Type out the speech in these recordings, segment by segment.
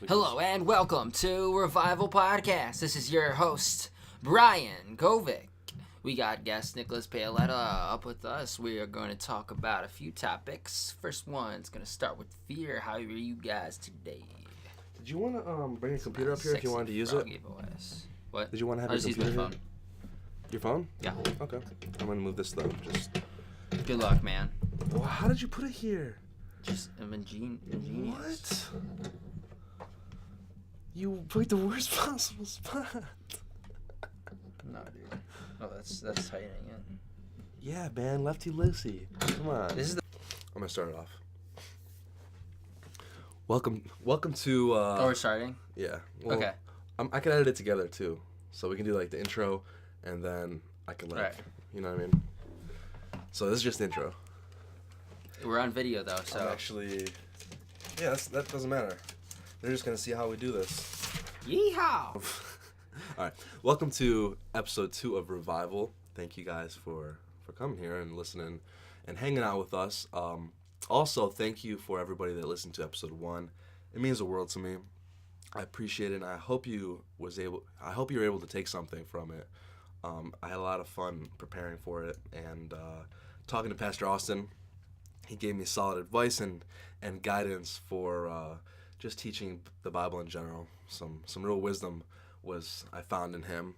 Hello and welcome to Revival Podcast. This is your host, Brian Kovic. We got guest Nic Paoletta up with us. We are going to talk about a few topics. First one's going to start with fear. How are you guys today? Did you want to bring a computer up here if you wanted to use it? What? Did you want to have I'll your just computer use my phone. Your phone? Yeah. Okay. I'm going to move this though. Good luck, man. Well, how did you put it here? Just I'm ingenious. What? You picked the worst possible spot. No, dude. Oh, that's tightening it. Yeah, man. Lefty loosey. Come on. This is the... I'm going to start it off. Welcome to... we're starting? Yeah. Well, okay. I can edit it together too. So we can do like the intro and then I can like, right. You know what I mean? So this is just the intro. We're on video though, so... I'm actually... Yeah, that doesn't matter. They're just going to see how we do this. Yeehaw! All right. Welcome to episode 2 of Revival. Thank you guys for coming here and listening and hanging out with us. Also, thank you for everybody that listened to episode 1. It means the world to me. I appreciate it, and I hope you were able to take something from it. I had a lot of fun preparing for it and talking to Pastor Austin. He gave me solid advice and guidance for just teaching the Bible in general. Some real wisdom I found in him.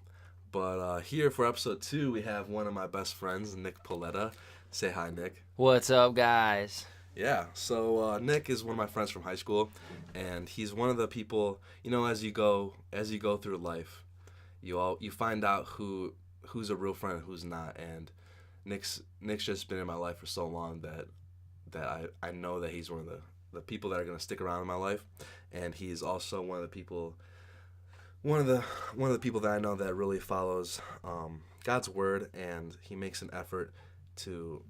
But here for episode 2, we have one of my best friends, Nic Paoletta. Say hi, Nic. What's up, guys? Yeah, so Nic is one of my friends from high school, and he's one of the people, you know, as you go through life, you find out who's a real friend and who's not. And Nic's just been in my life for so long that I know that he's one of the people that are gonna stick around in my life, and he's also one of the people that I know that really follows God's word, and he makes an effort to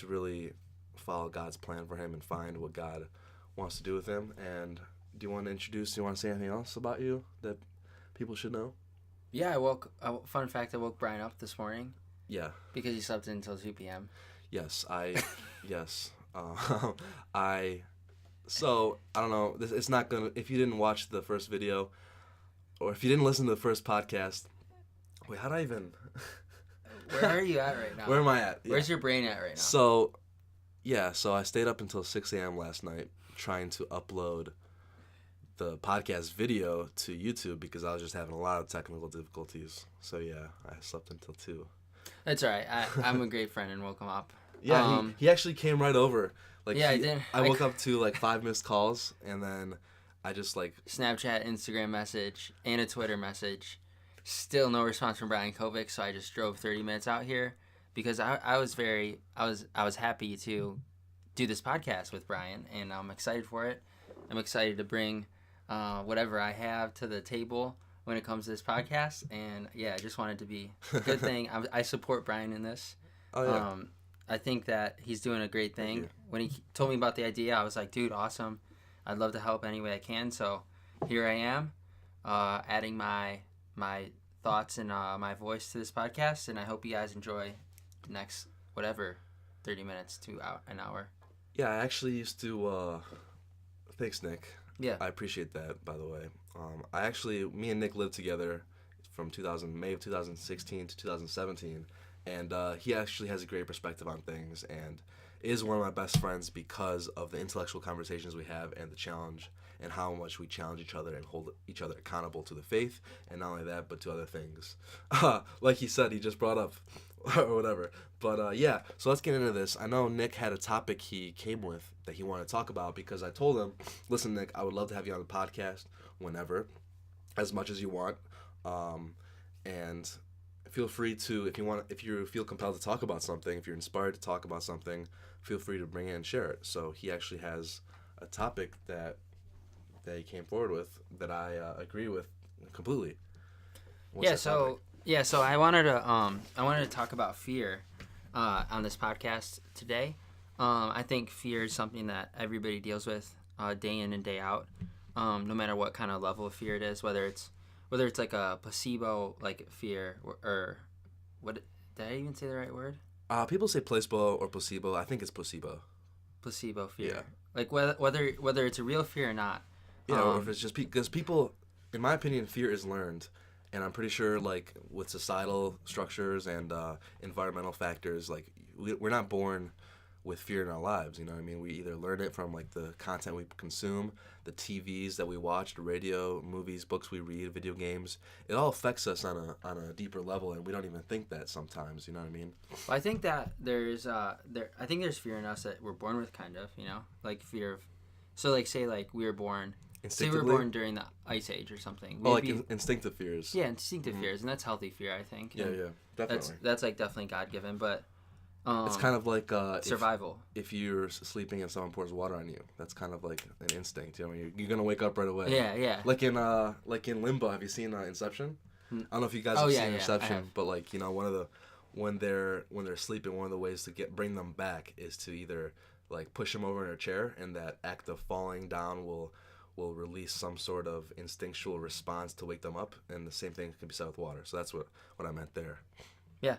really follow God's plan for him and find what God wants to do with him. And do you want to say anything else about you that people should know? Yeah, fun fact, I woke Brian up this morning. Yeah. Because he slept until 2 p.m. Yes, yes. So, I don't know, it's not gonna, if you didn't watch the first video, or if you didn't listen to the first podcast, wait, how'd I even... Where are you at right now? Where am I at? Where's your brain at right now? So I stayed up until 6 a.m. last night trying to upload the podcast video to YouTube because I was just having a lot of technical difficulties. So yeah, I slept until 2. That's all right. I'm a great friend and woke him up. Yeah, he actually came right over. Like, yeah, I did. I woke up to like 5 missed calls, and then I just like... Snapchat, Instagram message, and a Twitter message. Still no response from Brian Kovic, so I just drove 30 minutes out here because I was happy to do this podcast with Brian, and I'm excited for it. I'm excited to bring whatever I have to the table when it comes to this podcast, and yeah, I just wanted to be a good thing. I support Brian in this. Oh, yeah. I think that he's doing a great thing. When he told me about the idea, I was like, dude, awesome. I'd love to help any way I can. So here I am, adding my thoughts and my voice to this podcast, and I hope you guys enjoy the next, 30 minutes to an hour. Yeah, I actually used to... Thanks, Nic. Yeah. I appreciate that, by the way. Me and Nic lived together from May of 2016 to 2017. And he actually has a great perspective on things and is one of my best friends because of the intellectual conversations we have and the challenge and how much we challenge each other and hold each other accountable to the faith, and not only that, but to other things. Like he said, he just brought up or whatever. But yeah, so let's get into this. I know Nic had a topic he came with that he wanted to talk about because I told him, listen, Nic, I would love to have you on the podcast whenever, as much as you want. And... feel free to, if you feel compelled to talk about something, if you're inspired to talk about something, feel free to bring it and share it. So he actually has a topic that he came forward with that I agree with completely. So I wanted to talk about fear on this podcast today. I think fear is something that everybody deals with day in and day out, no matter what kind of level of fear it is, whether it's like a placebo like fear or what, did I even say the right word? People say placebo or placebo. I think it's placebo. Placebo fear. Yeah. Like whether it's a real fear or not, Yeah, or if it's just because people, in my opinion, fear is learned. And I'm pretty sure, like, with societal structures and environmental factors, like, we're not born with fear in our lives, you know what I mean? We either learn it from, like, the content we consume, the TVs that we watch, the radio, movies, books we read, video games. It all affects us on a deeper level, and we don't even think that sometimes, you know what I mean? Well, I think that there's fear in us that we're born with, kind of, you know? Like, fear of... So, like, say, like, we were born... Say we were born during the Ice Age or something. Instinctive fears. Yeah, instinctive fears, and that's healthy fear, I think. Yeah, yeah, definitely. That's like definitely God-given, but it's kind of like survival. If you're sleeping and someone pours water on you, that's kind of like an instinct. You know, you're gonna wake up right away. Yeah, yeah. Like in Limbo. Have you seen Inception? I don't know if you guys have seen Inception, but like, you know, when they're sleeping, one of the ways to bring them back is to either like push them over in a chair, and that act of falling down will release some sort of instinctual response to wake them up, and the same thing can be said with water. So that's what I meant there. Yeah.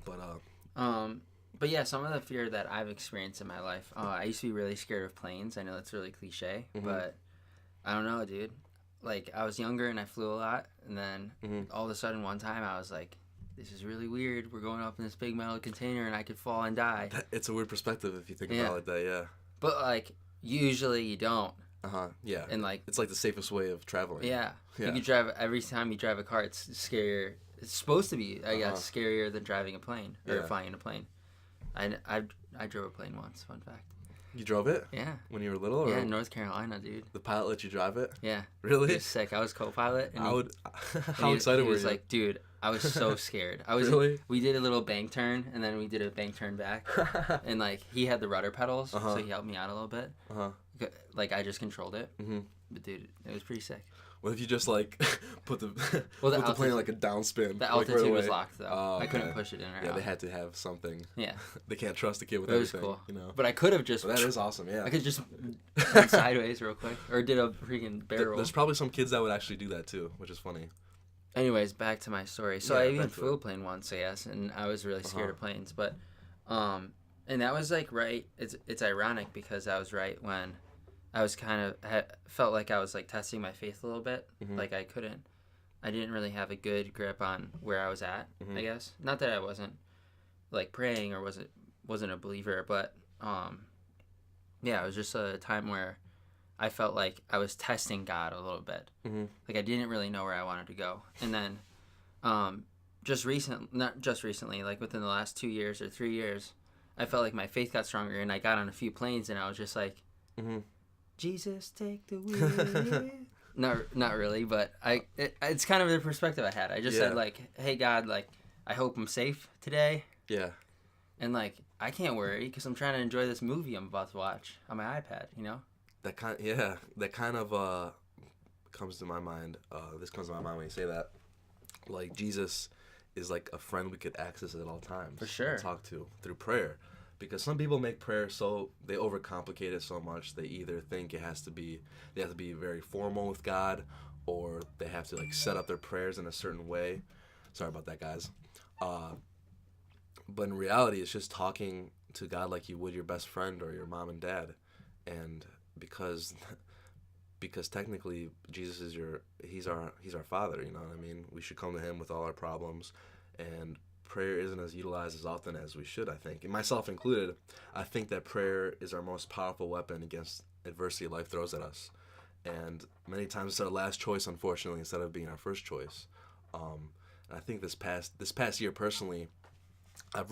But yeah, some of the fear that I've experienced in my life, I used to be really scared of planes. I know that's really cliche, but I don't know, dude. Like, I was younger and I flew a lot, and then all of a sudden one time I was like, this is really weird. We're going up in this big metal container and I could fall and die. It's a weird perspective if you think about it like that, yeah. But, like, usually you don't. Yeah. And like, it's like the safest way of traveling. Yeah. You can drive, every time you drive a car, it's scarier. It's supposed to be, I guess, scarier than driving a plane or flying in a plane. I drove a plane once, fun fact. You drove it? Yeah. When you were little? Or? Yeah, in North Carolina, dude. The pilot let you drive it? Yeah. Really? It was sick. I was co-pilot. And how excited were you? He was like, dude, I was so scared. Really? We did a little bank turn, and then we did a bank turn back. And like, he had the rudder pedals, so he helped me out a little bit. Like, I just controlled it. But dude, it was pretty sick. What if you just like put the plane in like a downspin? The altitude right was locked though. Oh, okay. I couldn't push it in or out. Yeah, they had to have something. Yeah. They can't trust a kid with everything. It was cool. You know. But I could have just. That is awesome. Yeah. I could just went sideways real quick, or did a freaking barrel. There's probably some kids that would actually do that too, which is funny. Anyways, back to my story. So I even flew a plane once, I guess, and I was really scared of planes. But, and that was like right. It's ironic because that was right when I was kind of felt like I was like testing my faith a little bit. Like I didn't really have a good grip on where I was at. I guess not that I wasn't like praying or wasn't a believer, but yeah, it was just a time where I felt like I was testing God a little bit. Like I didn't really know where I wanted to go. And then not just recently, like within the last 2 years or 3 years, I felt like my faith got stronger, and I got on a few planes and I was just like, Jesus, take the wheel. Not really, but it's kind of the perspective I had. I just said like, hey God, like I hope I'm safe today. Yeah. And like I can't worry because I'm trying to enjoy this movie I'm about to watch on my iPad, you know? That kind of comes to my mind. This comes to my mind when you say that. Like Jesus is like a friend we could access at all times. For sure. And talk to through prayer. Because some people make prayer so they overcomplicate it so much. They either think they have to be very formal with God, or they have to like set up their prayers in a certain way. Sorry about that, guys. But in reality, it's just talking to God like you would your best friend or your mom and dad. And because technically Jesus is he's our father, you know what I mean? We should come to him with all our problems, and prayer isn't as utilized as often as we should, I think. And myself included, I think that prayer is our most powerful weapon against adversity life throws at us. And many times it's our last choice, unfortunately, instead of being our first choice. And I think this past year personally, I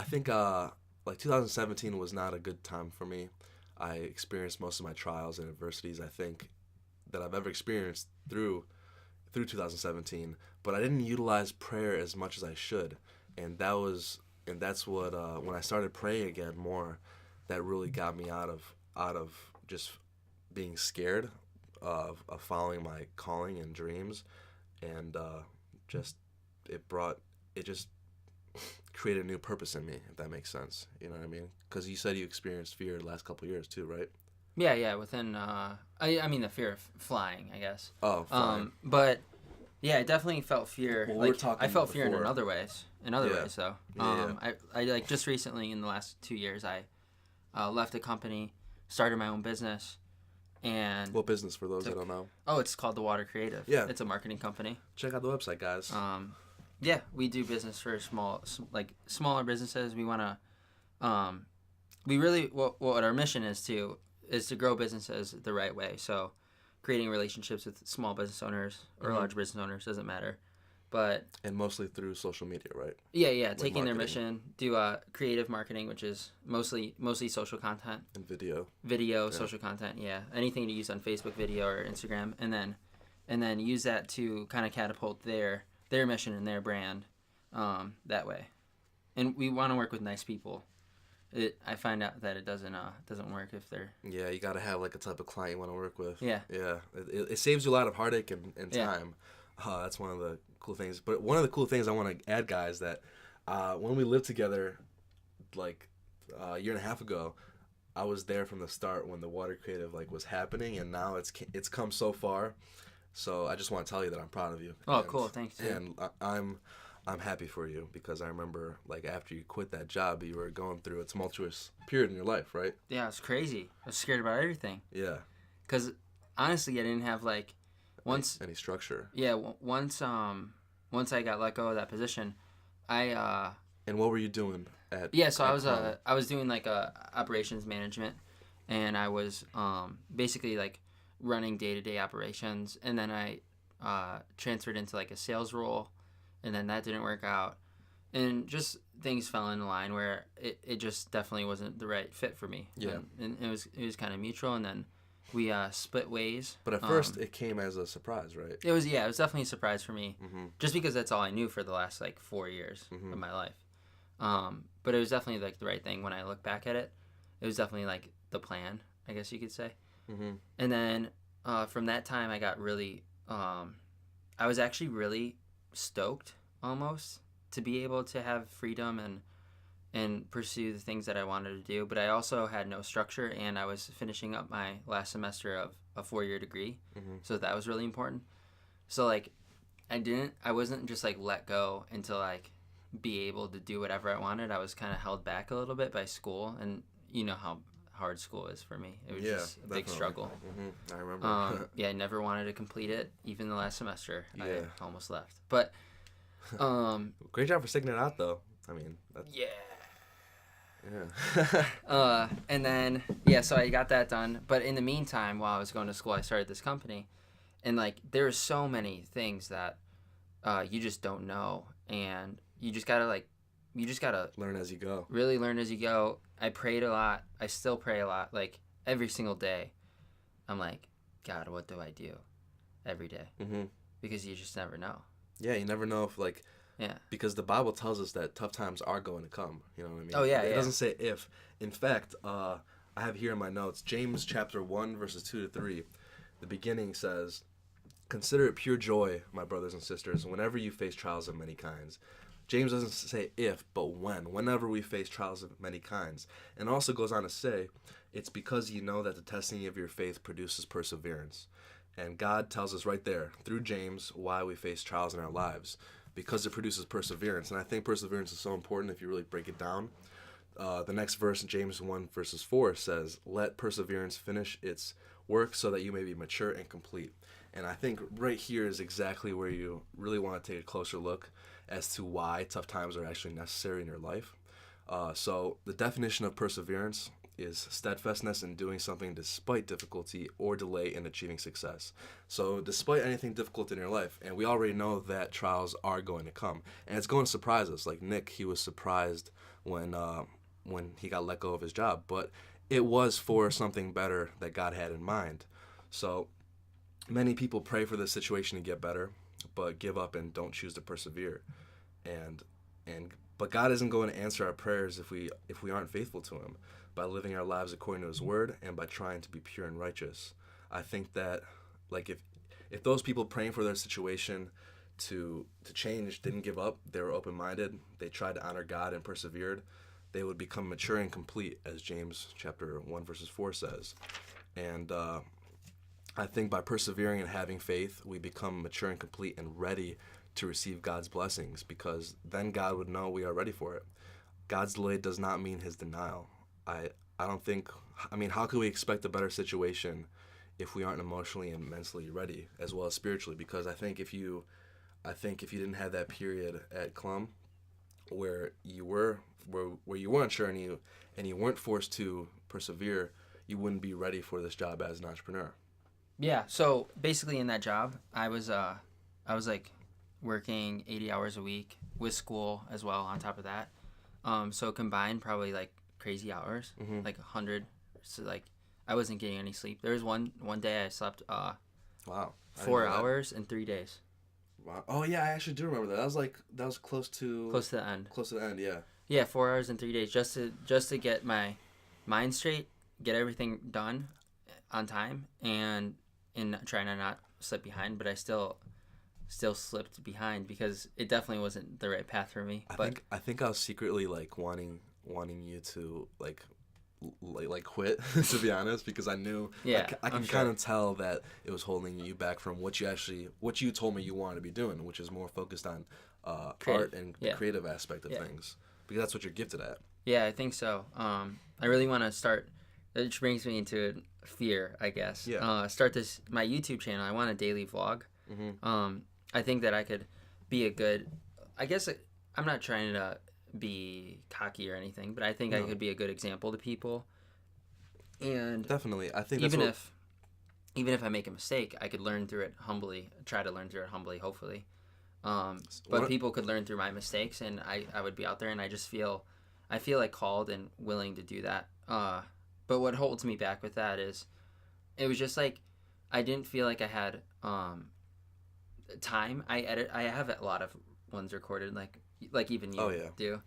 think like 2017 was not a good time for me. I experienced most of my trials and adversities, I think, that I've ever experienced through 2017, but I didn't utilize prayer as much as I should, and that's what when I started praying again more, that really got me out of just being scared of following my calling and dreams, and it just created a new purpose in me, if that makes sense. You know what I mean? Because you said you experienced fear the last couple of years too, right? Yeah, within, I mean the fear of flying, I guess. Oh, flying. But, yeah, I definitely felt fear. Well, like, we're talking I felt before. fear in other ways. Though. Yeah. I like, just recently, in the last 2 years, I left a company, started my own business, and What business for those that don't know? oh, it's called The Water Creative. Yeah. It's a marketing company. Check out the website, guys. Yeah, we do business for smaller businesses. We want to, we really, what our mission is to grow businesses the right way. So creating relationships with small business owners or large business owners, doesn't matter. But and mostly through social media, right? Yeah, Like taking their marketing. mission, do creative marketing, which is mostly social content, And video. social content, yeah, anything to use on Facebook video or Instagram, and then use that to kind of catapult their mission and their brand that way. And we want to work with nice people. I find out that it doesn't work if they're Yeah, you got to have like a type of client you want to work with. Yeah. It saves you a lot of heartache and time. That's one of the cool things. But one of the cool things I want to add, guys, that when we lived together, like a year and a half ago, I was there from the start when the Water Creative like was happening, and now it's come so far. So I just want to tell you that I'm proud of you. Oh, cool! Thanks. Dude. And I'm happy for you because I remember like after you quit that job, you were going through a tumultuous period in your life, right? Yeah, it's crazy. I was scared about everything. Yeah. Because honestly, I didn't have like any structure. Yeah, once I got let go of that position, I And what were you doing at? Yeah, so I was doing like operations management, and I was basically like running day-to-day operations, and then I transferred into like a sales role, and then that didn't work out, and just things fell in line where it just definitely wasn't the right fit for me. Yeah. And it was kind of mutual, and then we split ways. But at first, it came as a surprise, right? It was definitely a surprise for me, Mm-hmm. just because that's all I knew for the last like 4 years of my life. But it was definitely like the right thing when I look back at it. It was definitely like the plan, I guess you could say. Mm-hmm. And then from that time, I got really, I was actually really stoked almost to be able to have freedom and pursue the things that I wanted to do. But I also had no structure, and I was finishing up my last semester of a 4-year degree. Mm-hmm. So that was really important. So like, I wasn't just like let go until like be able to do whatever I wanted. I was kind of held back a little bit by school, and you know how hard school is for me. It was just a big struggle. Mm-hmm. I remember. I never wanted to complete it. Even the last semester, Yeah. I almost left. But Great job for sticking it out, though. I mean, that's... yeah. Yeah. And then so I got that done. But in the meantime, while I was going to school, I started this company, and like there are so many things that you just don't know, and you just gotta learn as you go. really learn as you go. I prayed a lot. I still pray a lot. Like every single day, I'm like, God, what do I do every day? Mm-hmm. Because you just never know. Yeah, you never know if like. Yeah. Because the Bible tells us that tough times are going to come. You know what I mean? Oh, yeah, It yeah. doesn't say if. In fact, I have here in my notes, James chapter 1, verses 2 to 3. The beginning says, "Consider it pure joy, my brothers and sisters, whenever you face trials of many kinds." James doesn't say if, but when. Whenever we face trials of many kinds. And also goes on to say, it's because you know that the testing of your faith produces perseverance. And God tells us right there, through James, why we face trials in our lives. Because it produces perseverance. And I think perseverance is so important if you really break it down. The next verse in James 1 verses 4 says, "Let perseverance finish its work so that you may be mature and complete." And I think right here is exactly where you really want to take a closer look as to why tough times are actually necessary in your life. So the definition of perseverance is steadfastness in doing something despite difficulty or delay in achieving success. So despite anything difficult in your life, and we already know that trials are going to come, and it's going to surprise us. Like Nick, he was surprised when he got let go of his job, but it was for something better that God had in mind. So many people pray for this situation to get better, but give up and don't choose to persevere. But God isn't going to answer our prayers if we aren't faithful to Him, by living our lives according to His Word and by trying to be pure and righteous. I think that, like, if those people praying for their situation to change didn't give up, they were open-minded, they tried to honor God and persevered, they would become mature and complete, as James chapter 1 verses 4 says. And I think by persevering and having faith, we become mature and complete and ready to receive God's blessings, because then God would know we are ready for it. God's delay does not mean His denial. I don't think, I mean, how could we expect a better situation if we aren't emotionally and mentally ready, as well as spiritually. Because I think if you didn't have that period at Clum where you were unsure and you weren't forced to persevere, you wouldn't be ready for this job as an entrepreneur. Yeah. So basically, in that job, I was like working 80 hours a week with school as well on top of that. So combined, probably like crazy hours, like 100. So like I wasn't getting any sleep. There was one day I slept Wow. 4 hours in 3 days. Wow. Oh yeah, I actually do remember that. That was close to the end. Close to the end, yeah. Yeah, 4 hours in 3 days just to get my mind straight, get everything done on time, and trying to not slip behind. But I still slipped behind because it definitely wasn't the right path for me. I think I was secretly like wanting you to like quit to be honest, because I knew I can kind of tell that it was holding you back from what you told me you wanted to be doing, which is more focused on art and the creative aspect of things, because that's what you're gifted at. Yeah, I think so. I really want to start, which brings me into fear, I guess. Start my YouTube channel. I want a daily vlog. I think that I could be a good, I guess I'm not trying to be cocky or anything, but I think I could be a good example to people. And definitely, I think even if I make a mistake, I could learn through it humbly, try to learn through it humbly, hopefully. But people could learn through my mistakes, and I would be out there, and I feel like called and willing to do that. But what holds me back with that is, it was just like, I didn't feel like I had time. I have a lot of ones recorded, like even you do.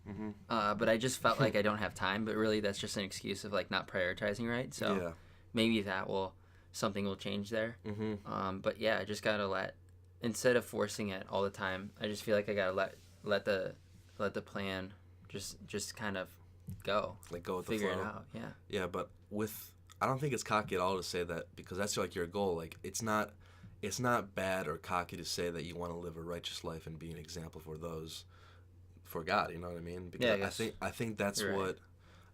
But I just felt like I don't have time, but really that's just an excuse of like not prioritizing right. So maybe something will change there. But yeah, I just gotta instead of forcing it all the time, I just feel like I gotta let the plan just kind of go. Like go with figure the flow. It out. Yeah. Yeah, but I don't think it's cocky at all to say that, because that's like your goal. Like it's not bad or cocky to say that you want to live a righteous life and be an example for God, you know what I mean? Because I think that's what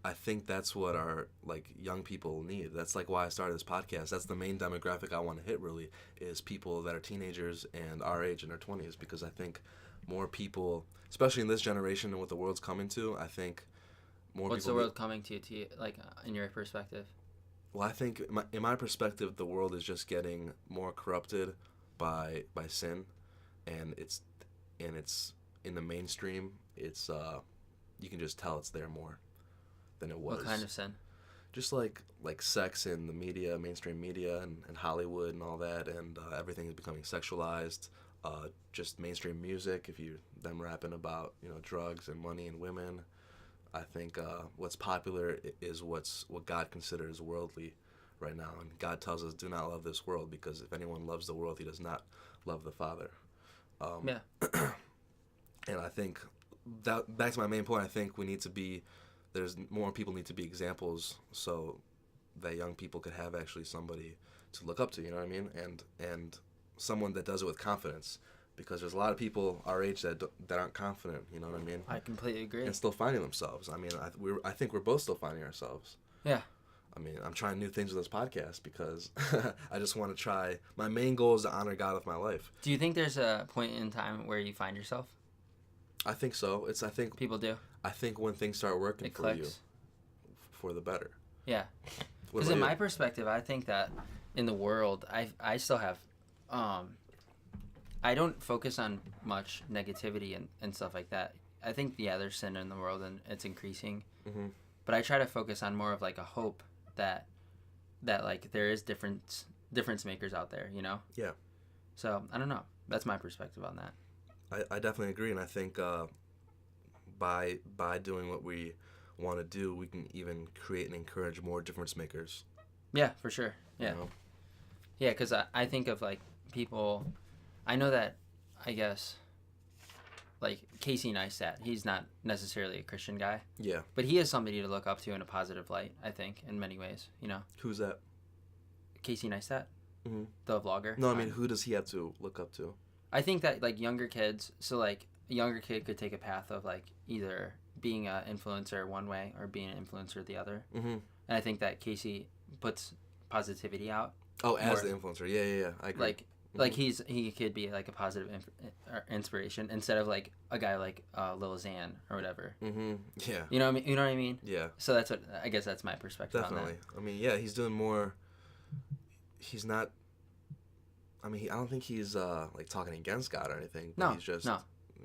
I think that's what our like young people need. That's like why I started this podcast. That's the main demographic I want to hit, really, is people that are teenagers and our age in their 20s, because I think more people, especially in this generation and what the world's coming to, I think more What's people... the world coming to you, like, in your perspective? Well, I think in my perspective, the world is just getting more corrupted by sin, and it's in the mainstream. It's you can just tell it's there more than it was. What kind of sin? Just like sex in the media, mainstream media, and Hollywood and all that, and everything is becoming sexualized. Just mainstream music, them rapping about drugs and money and women. I think what's popular is what God considers worldly right now, and God tells us, do not love this world, because if anyone loves the world, he does not love the Father. And I think that, back to my main point, I think there's more people need to be examples, so that young people could have actually somebody to look up to, you know what I mean, and someone that does it with confidence. Because there's a lot of people our age that aren't confident, you know what I mean? I completely agree. And still finding themselves. I mean, I think we're both still finding ourselves. Yeah. I mean, I'm trying new things with this podcast because I just want to try. My main goal is to honor God with my life. Do you think there's a point in time where you find yourself? I think so. I think people do. I think when things start working for you, for the better. Yeah. Because in my perspective, I think that in the world, I still have. I don't focus on much negativity and stuff like that. I think, there's sin in the world and it's increasing. Mm-hmm. But I try to focus on more of like a hope that like there is difference makers out there, you know? Yeah. So, I don't know. That's my perspective on that. I definitely agree. And I think by doing what we want to do, we can even create and encourage more difference makers. Yeah, for sure. Yeah. You know? Yeah, because I think of like people... I know that, I guess, like Casey Neistat, he's not necessarily a Christian guy. Yeah. But he is somebody to look up to in a positive light, I think, in many ways, you know? Who's that? Casey Neistat, the vlogger. No, I mean, who does he have to look up to? I think that, like, younger kids, so, like, a younger kid could take a path of, like, either being an influencer one way or being an influencer the other. Mm-hmm. And I think that Casey puts positivity out Oh, as more. the influencer. Yeah. I agree. Like he could be like a positive inspiration instead of like a guy like Lil Xan or whatever. Yeah. You know what I mean? You know what I mean? Yeah. So that's what I guess that's my perspective Definitely. on that. I mean, yeah, he's doing more. He's not. I mean, I don't think he's like talking against God or anything. But No, he's just. no.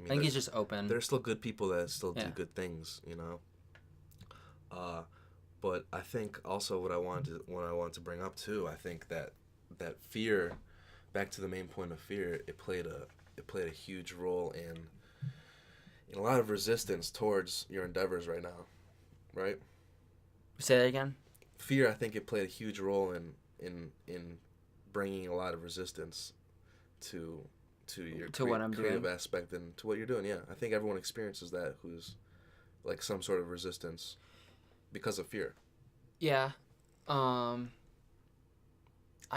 I think he's just open. There's still good people that still Yeah. do good things, you know. But I think also what I wanted to bring up too. I think that fear, back to the main point of fear, it played a huge role in a lot of resistance towards your endeavors right now, right? Say that again. Fear, I think it played a huge role in bringing a lot of resistance to your what I'm creative doing. aspect and to what you're doing. Yeah, I think everyone experiences that who's like some sort of resistance because of fear. Yeah. I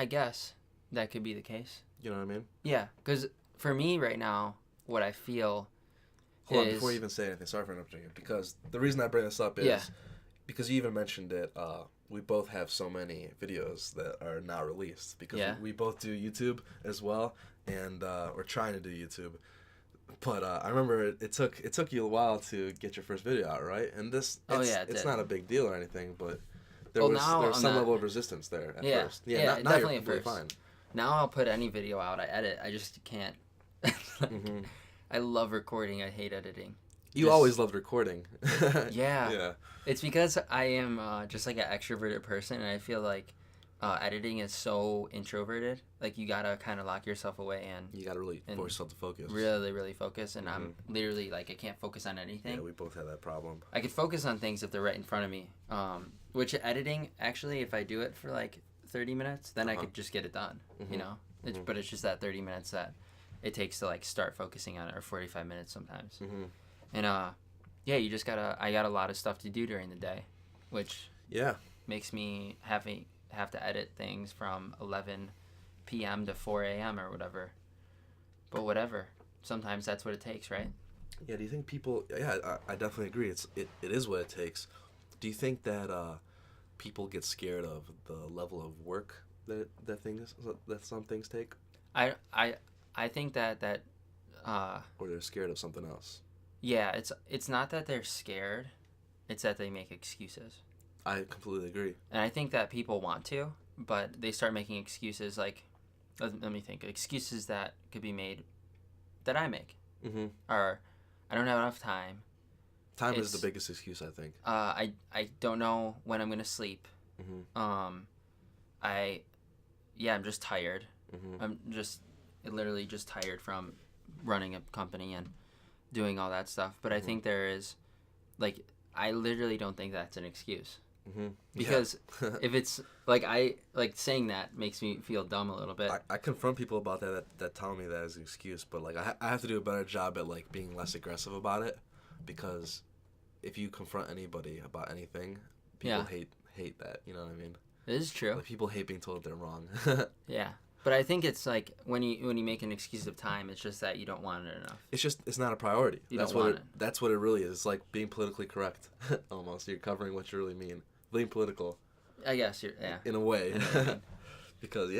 guess that could be the case. You know what I mean? Yeah, because for me right now, what I feel Hold on, before you even say anything, sorry for interrupting you, because the reason I bring this up is because you even mentioned it, we both have so many videos that are not released because we both do YouTube as well, and we're trying to do YouTube. But I remember it took you a while to get your first video out, right? And it's not a big deal or anything, but there was some level of resistance there at first. Yeah, now definitely you're at first. fine. Now I'll put any video out I edit. I just can't. I love recording. I hate editing. You always loved recording. Yeah. It's because I am just like an extroverted person, and I feel like editing is so introverted. Like you gotta kind of lock yourself away and you gotta really force yourself to focus. Really, really focus. And I'm literally like I can't focus on anything. Yeah, we both have that problem. I could focus on things if they're right in front of me. Which editing, actually, if I do it for like 30 minutes, then I could just get it done. You know, but it's just that 30 minutes that it takes to like start focusing on it, or 45 minutes sometimes. And you just I got a lot of stuff to do during the day, which makes me have to edit things from 11 p.m. to 4 a.m. or whatever. But whatever, sometimes that's what it takes, right? Yeah. Do you think people? Yeah, I definitely agree. It is what it takes. Do you think that people get scared of the level of work that some things take? I think that or they're scared of something else. Yeah, it's not that they're scared, it's that they make excuses. I completely agree. And I think that people want to, but they start making excuses like, let me think, excuses that could be made that I make. Or I don't have enough time. Time is the biggest excuse, I think. I don't know when I'm gonna sleep. I'm just tired. I'm literally just tired from running a company and doing all that stuff. But I think there is, like, I literally don't think that's an excuse. Because if it's saying that makes me feel dumb a little bit. I confront people about that tell me that as an excuse, but like I have to do a better job at like being less aggressive about it, because if you confront anybody about anything, people hate that. You know what I mean? It is true. Like, people hate being told they're wrong. Yeah. But I think it's like when you make an excuse of time, it's just that you don't want it enough. It's not a priority. That's what it really is. It's like being politically correct. Almost. You're covering what you really mean. Being political. I guess in a way. Because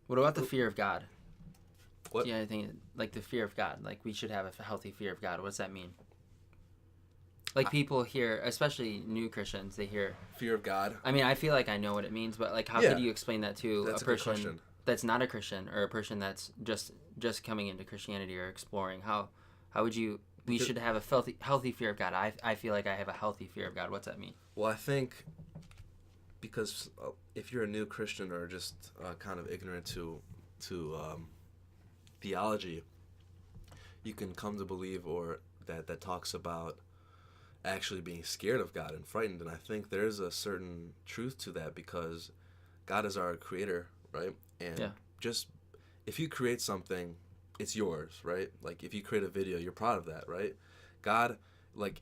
What about the fear of God? What? Yeah, I think like the fear of God. Like we should have a healthy fear of God. What does that mean? Like people hear, especially new Christians, they hear fear of God. I mean, I feel like I know what it means, but like, how could you explain that to a person that's not a Christian, or a person that's just coming into Christianity or exploring? How would you? We should have a healthy fear of God. I feel like I have a healthy fear of God. What's that mean? Well, I think because if you're a new Christian or just kind of ignorant to theology, you can come to believe or that talks about actually being scared of God and frightened. And I think there's a certain truth to that, because God is our creator, right? And just if you create something, it's yours, right? Like if you create a video, you're proud of that, right? God, like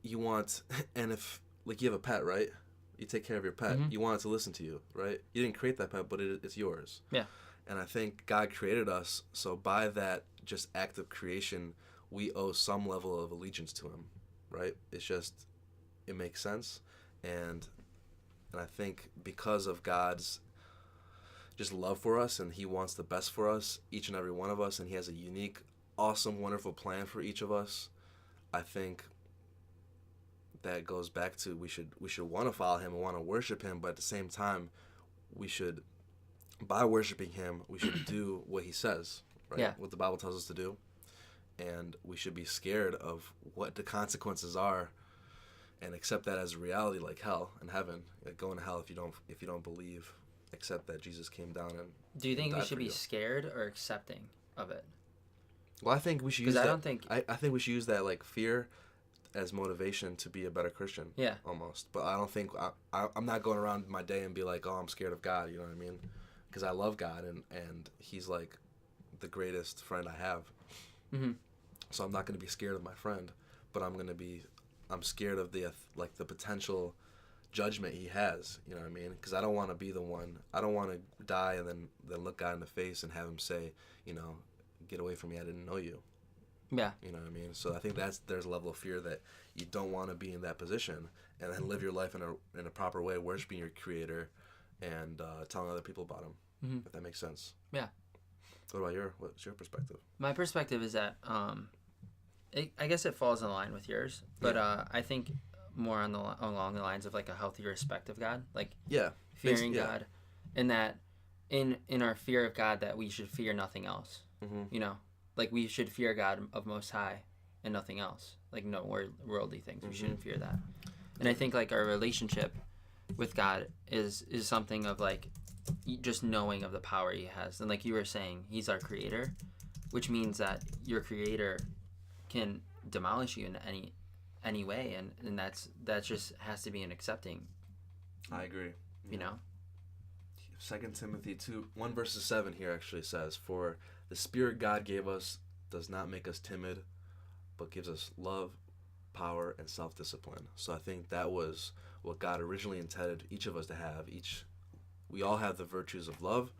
you want, and if like you have a pet, right? You take care of your pet. You want it to listen to you, right? You didn't create that pet, but it's yours. Yeah. And I think God created us, so by that just act of creation, we owe some level of allegiance to him, right? It makes sense. And And I think because of God's just love for us, and he wants the best for us, each and every one of us, and he has a unique, awesome, wonderful plan for each of us, I think that goes back to we should want to follow him and want to worship him, but at the same time, we should, by worshiping him, we should do what he says, right? Yeah. What the Bible tells us to do. And we should be scared of what the consequences are and accept that as a reality, like hell and heaven. Like going to hell if you don't believe, accept that Jesus came down and Do you think we died should for be you. scared or accepting of it? Well, I think we should use Because that. I I think we should use that like fear as motivation to be a better Christian. Yeah. Almost. But I don't think I'm not going around my day and be like, oh, I'm scared of God. You know what I mean? Because I love God and he's like the greatest friend I have. Mm-hmm. So I'm not going to be scared of my friend, but I'm scared of the potential judgment he has. You know what I mean? Because I don't want to be the one. I don't want to die and then look God in the face and have him say, you know, get away from me. I didn't know you. Yeah. You know what I mean? So I think there's a level of fear that you don't want to be in that position and then live your life in a proper way, worshiping your Creator and telling other people about him. Mm-hmm. If that makes sense. Yeah. What's your perspective? My perspective is that I guess it falls in line with yours, but I think more along the lines of like a healthy respect of God, like fearing God, and that in our fear of God that we should fear nothing else. Mm-hmm. You know, like we should fear God of Most High and nothing else, like no worldly things. We shouldn't fear that. And I think like our relationship with God is something of like just knowing of the power he has, and like you were saying, he's our creator, which means that your creator can demolish you in any way, and that just has to be an accepting. I agree. You know, 2 Timothy 2:1 verse 7 here actually says, "For the Spirit God gave us does not make us timid, but gives us love, power, and self-discipline." So I think that was what God originally intended each of us to have. We all have the virtues of love,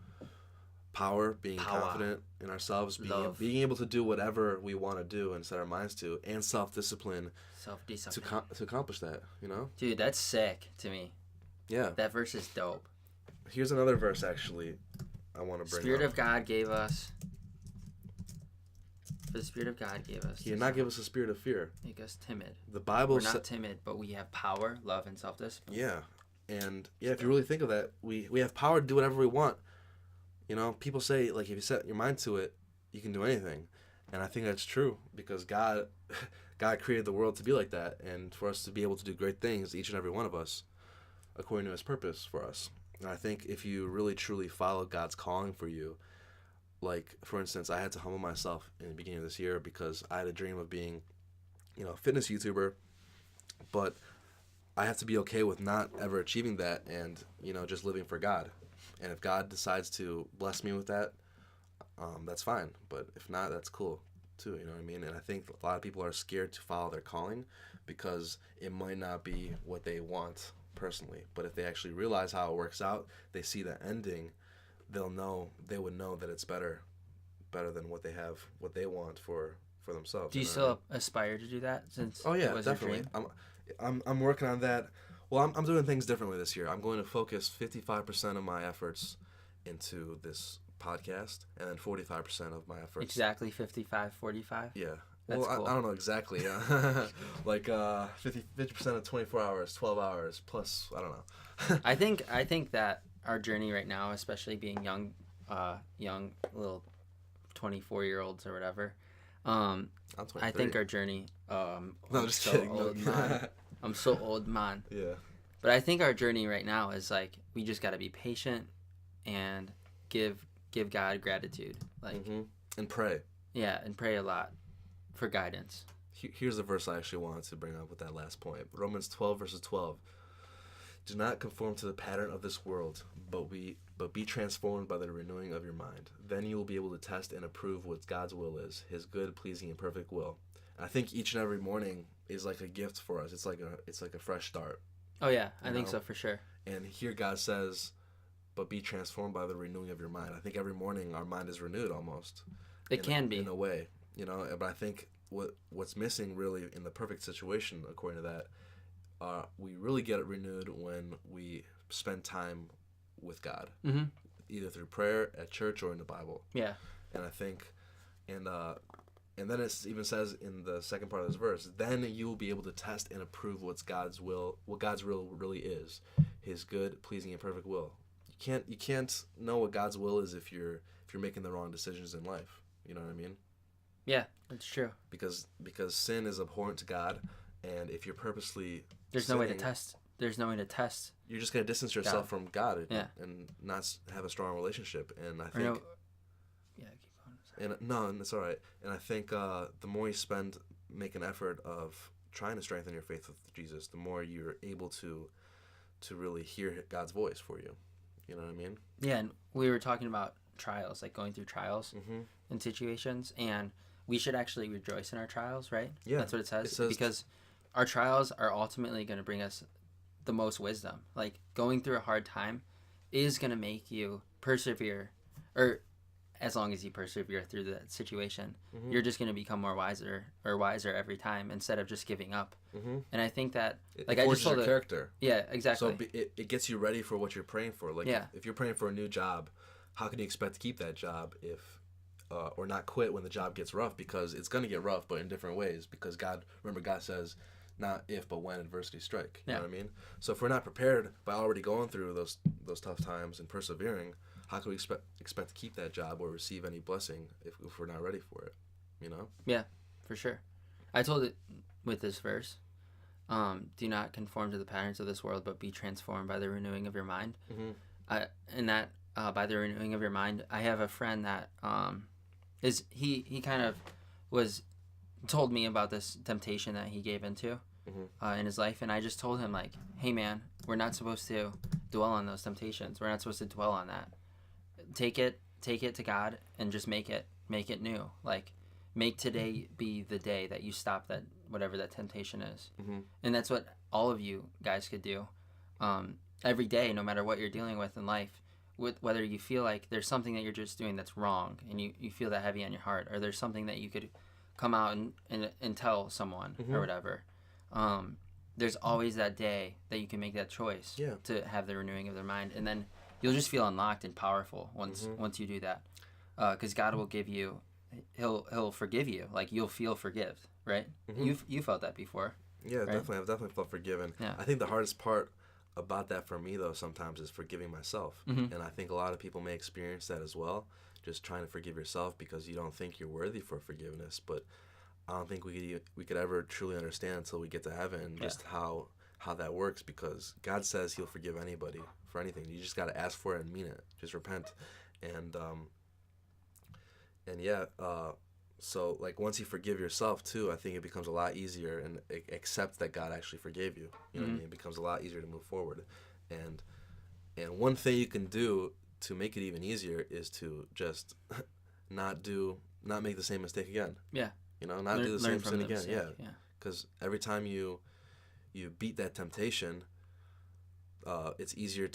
power, being confident in ourselves, being able to do whatever we want to do and set our minds to, and self-discipline to accomplish that, you know? Dude, that's sick to me. Yeah. That verse is dope. Here's another verse, actually, I want to bring Spirit up. of God gave us... For the Spirit of God gave us... He did not give us a spirit of fear. Make us timid. The Bible We're not timid, but we have power, love, and self-discipline. Yeah. And, if you really think of that, we have power to do whatever we want. You know, people say, like, if you set your mind to it, you can do anything. And I think that's true, because God created the world to be like that, and for us to be able to do great things, each and every one of us, according to his purpose for us. And I think if you really, truly follow God's calling for you, like, for instance, I had to humble myself in the beginning of this year because I had a dream of being, you know, a fitness YouTuber, but I have to be okay with not ever achieving that and, you know, just living for God. And if God decides to bless me with that, that's fine. But if not, that's cool too, you know what I mean? And I think a lot of people are scared to follow their calling because it might not be what they want personally. But if they actually realize how it works out, they see the ending, they would know that it's better than what they want for themselves. Do you still aspire to do that since yeah, it was definitely. your dream? I'm working on that. Well, I'm doing things differently this year. I'm going to focus 55% of my efforts into this podcast, and then 45% of my efforts. Exactly 55-45? Yeah. That's well, cool. I don't know exactly. Like 50% of 24 hours, 12 hours, plus, I don't know. I think that our journey right now, especially being young little 24-year-olds or whatever, I'm 23. I think our journey... no, just so kidding. old, man. I'm so old, man. Yeah. But I think our journey right now is like we just got to be patient and give God gratitude, like and pray. Yeah, and pray a lot for guidance. Here's the verse I actually wanted to bring up with that last point. Romans 12 verses 12. Do not conform to the pattern of this world, but be transformed by the renewing of your mind. Then you will be able to test and approve what God's will is, his good, pleasing, and perfect will. And I think each and every morning is like a gift for us. It's like a fresh start. Oh yeah, I think so for sure. And here God says, but be transformed by the renewing of your mind. I think every morning our mind is renewed almost. It can be. In a way, you know, but I think what's missing really in the perfect situation, according to that, we really get it renewed when we spend time with God, either through prayer, at church, or in the Bible. Yeah. And I think, and then it even says in the second part of this verse, then you will be able to test and approve what God's will really is, His good, pleasing, and perfect will. You can't know what God's will is if you're making the wrong decisions in life. You know what I mean? Yeah, that's true. Because sin is abhorrent to God, and if you're purposely There's no way to test. There's no way to test. You're just gonna distance yourself from God Yeah. and not have a strong relationship. And I Or think. no, yeah, keep going. Sorry. And no, it's all right. And I think the more you make an effort of trying to strengthen your faith with Jesus, the more you're able to really hear God's voice for you. You know what I mean? Yeah, and we were talking about trials, like going through trials in situations, and we should actually rejoice in our trials, right? Yeah, that's what it says because our trials are ultimately going to bring us the most wisdom. Like going through a hard time is going to make you persevere, or as long as you persevere through that situation, you're just going to become wiser every time instead of just giving up. And I think that like I just told your character. Yeah, exactly. So it gets you ready for what you're praying for. Like if you're praying for a new job, how can you expect to keep that job if or not quit when the job gets rough? Because it's going to get rough, but in different ways. Because God says, not if, but when adversity strike. You know what I mean? So if we're not prepared by already going through those tough times and persevering, how can we expect to keep that job or receive any blessing if we're not ready for it? You know? Yeah, for sure. I told it with this verse, do not conform to the patterns of this world, but be transformed by the renewing of your mind. And that by the renewing of your mind, I have a friend that he kind of told me about this temptation that he gave into in his life, and I just told him, like, hey man, we're not supposed to dwell on those temptations. We're not supposed to dwell on that. Take it to God and just make it new. Like, make today be the day that you stop that, whatever that temptation is. And that's what all of you guys could do every day, no matter what you're dealing with in life, whether you feel like there's something that you're just doing that's wrong and you feel that heavy on your heart, or there's something that you could come out and tell someone or whatever. There's always that day that you can make that choice to have the renewing of their mind, and then you'll just feel unlocked and powerful once you do that, because God will give you, he'll forgive you. Like, you'll feel forgive, right? You felt that before. Yeah, right? Definitely. I've definitely felt forgiven. Yeah. I think the hardest part about that for me, though, sometimes is forgiving myself. And I think a lot of people may experience that as well, just trying to forgive yourself because you don't think you're worthy for forgiveness. But I don't think we could ever truly understand until we get to heaven just how that works, because God says He'll forgive anybody for anything. You just got to ask for it and mean it. Just repent. So, like, once you forgive yourself, too, I think it becomes a lot easier and accept that God actually forgave you. You know what I mean? It becomes a lot easier to move forward. And one thing you can do to make it even easier is to just not make the same mistake again. Yeah. You know, not do the same sin again. Mistake. Yeah. Because every time you beat that temptation, it's easier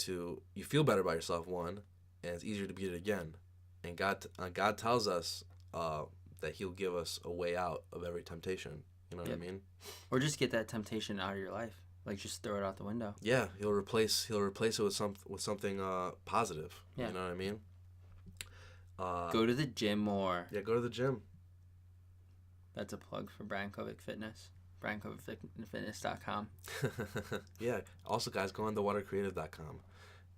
you feel better about yourself, one, and it's easier to beat it again. And God tells us that He'll give us a way out of every temptation. You know what I mean? Or just get that temptation out of your life. Like, just throw it out the window. Yeah, He'll replace it with something positive. Yeah. You know what I mean? Go to the gym more. Yeah, go to the gym. That's a plug for Brian Kovic Fitness. BrianKovicFitness.com. Yeah. Also, guys, go on thewatercreative.com.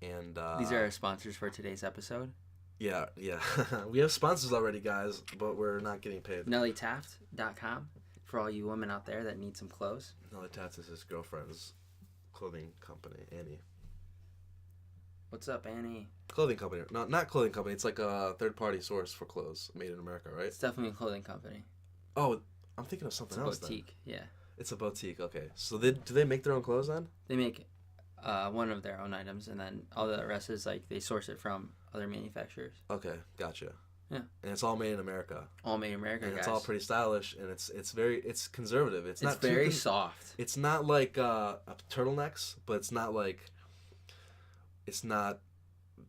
And these are our sponsors for today's episode. Yeah. We have sponsors already, guys, but we're not getting paid. NellieTaft.com for all you women out there that need some clothes. Nellie Taft is his girlfriend's clothing company, Annie. What's up, Annie? Clothing company. No, not clothing company. It's like a third-party source for clothes made in America, right? It's definitely a clothing company. Oh, I'm thinking of something else. It's a boutique, yeah. It's a boutique, okay. So do they make their own clothes then? They make one of their own items, and then all the rest is, like, they source it from other manufacturers. Okay, gotcha. Yeah. And it's all made in America. All made in America, and guys. It's all pretty stylish, and it's conservative. It's not very soft. It's not like turtlenecks, but it's not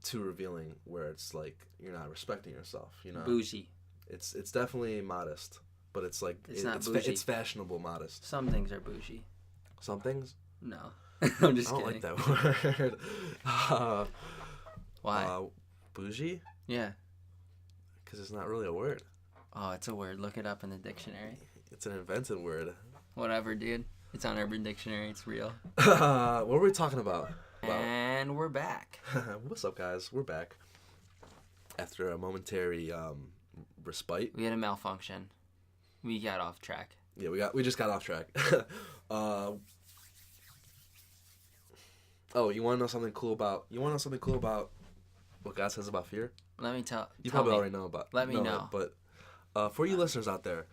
too revealing where it's like you're not respecting yourself, you know. Bougie. It's definitely modest, but it's like it's not bougie. It's fashionable modest. Some things are bougie. Some things? No. I'm just I don't kidding. like that word. Why? Bougie? Yeah. Because it's not really a word. Oh, it's a word. Look it up in the dictionary. It's an invented word. Whatever, dude. It's on Urban Dictionary. It's real. What were we talking about? And we're back. What's up, guys? We're back. After a momentary respite. We had a malfunction. We got off track. Yeah, we just got off track. Oh, you want to know something cool about what God says about fear? Let me tell. You tell probably me. already know about. Let me know. But for you listeners out there,